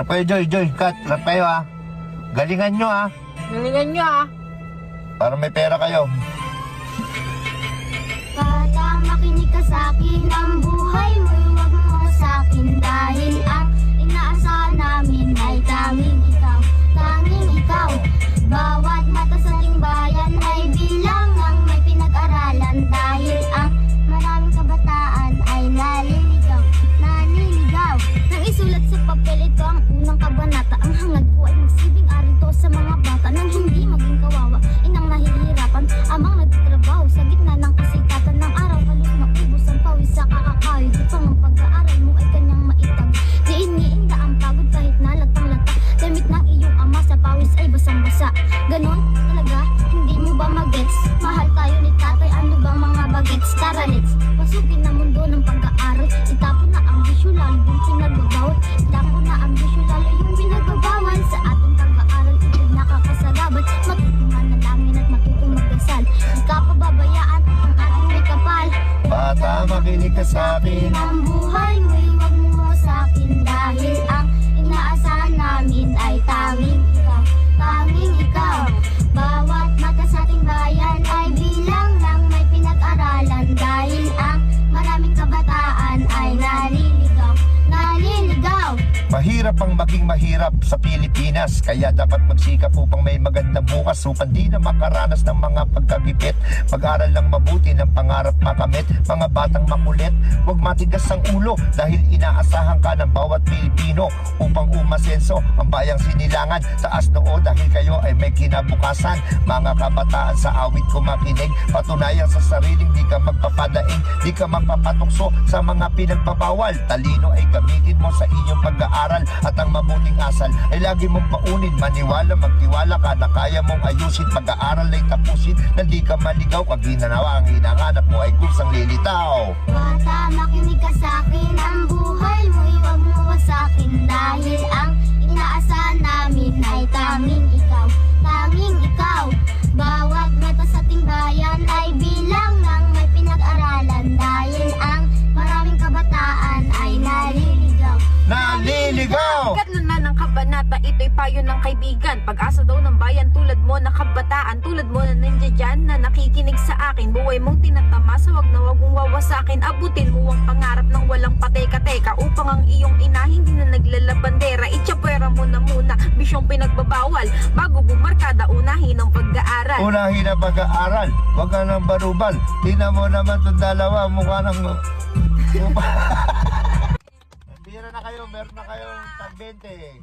Harap kayo, Joy, Kat, harap kayo ha. Galingan nyo ha. Galingan nyo ah. Para may pera kayo. Bata, makinig ka sa'kin. Ang buhay mo'y huwag mo sa'kin. Dahil ang inaasahan namin ay tanging ikaw. Tanging ikaw. Bawat mata sa ating bayan ay bilang ang may pinag-aralan. Dahil ang maraming kabataan ay naliligaw. Naniligaw. Nang isulat sa papel ito ang unang kabanata. Ang hangad ko ay magsibing aral to sa mga bata nang hindi maging kawawa. Inang nahihirapan, amang nagtatrabaho sa gitna ng kasikatan ng araw. Halos maubos ang pawis sa kakakawid. Ipang ang pag-aaral mo ay kanyang maitag. Diin-niinda ang pagod kahit nalatang-lata. Damit ng iyong ama sa pawis ay basang-basa. Ganon talaga, hindi mo ba magets? Mahal tayo ni tatay, ano bang mga bagets? Tara let's pasukin na mundo ng pag-aaral. Itapon na ang bisyo, lalo yung pinagbabawal. Itapon na ang bisyo, lalo yung pinagbabawal. Sa ating pag-aaral, ito'y nakakasagabal. Matutong manalangin at matutong magdasal. Di ka pababayaan ang ating may kapal. Bata, makinig ka sa'kin. Ang buhay mo'y huwag mo sa'kin. Dahil ang inaasahan namin ay tanging ikaw. Tanging ikaw. Bawat mata sa ating bayan ay bilang ng may pinag-aralan. Dahil ang maraming kabataan ay naliligaw. Naliligaw. Mahirap ang maging mahirap sa Pilipinas. Kaya dapat magsikap upang may magandang bukas upang di na makaranas ng mga pagkagipit. Mag-aral lang mabuti ng pangarap makamit. Mga batang makulit, huwag matigas ang ulo. Dahil inaasahan ka ng bawat Pilipino upang umasenso ang bayang sinilangan. Taas noo dahil kayo ay may kinabukasan. Mga kabataan sa awit ko makinig. Patunayan sa sariling di ka magpapadaing. Di ka magpapatukso sa mga pinagbabawal. Talino ay gamitin mo sa inyong pag-aaral. At ang mabuting asal ay lagi mong paunin. Maniwala, magtiwala ka na kaya mong ayusin. Pag-aaral ay tapusin na di ka maligaw. Pag ginanawa ang hinahanap mo ay kusang lilitaw. Bata, makinig ka sa'kin. Ang buhay mo'y huwag mo sa'kin. Dahil ang inaasahan namin ay tanging ikaw. Tanging ikaw. Bawat mata sa ating bayan ay bilang ng may pinag-aralan. Dahil ang maraming kabataan ay naliligaw. Naliligaw! Ikatlo na ng kabanata, ito'y payo ng kaibigan. Pag-asa daw ng bayan tulad mo na kabataan. Tulad mo na nandiyan dyan na nakikinig sa akin. Buhay mong tinatama sa wag na wag mong wawasakin. Abutin mo ang pangarap ng walang pateka-teka. Upang ang iyong ina hindi na naglalabandera. Itsapwera mo na muna, bisyong pinagbabawal. Bago bumarkada, unahin ang pag-aaral. Unahin ang pag-aaral. Huwag ka ng barubal. Tingnan mo naman itong dalawa. Mukha ng... Bira na kayo. Meron na kayong tag 20.